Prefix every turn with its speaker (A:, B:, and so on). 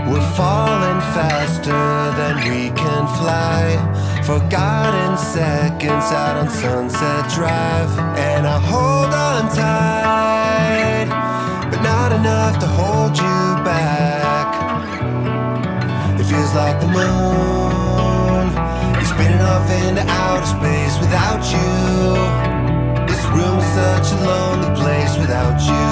A: We're falling faster than we can fly. Forgotten seconds out on Sunset Drive. And I hold on tight, but not enough to hold you back. It feels like the moon is spinning off into outer space without you. This room is such a lonely place without you.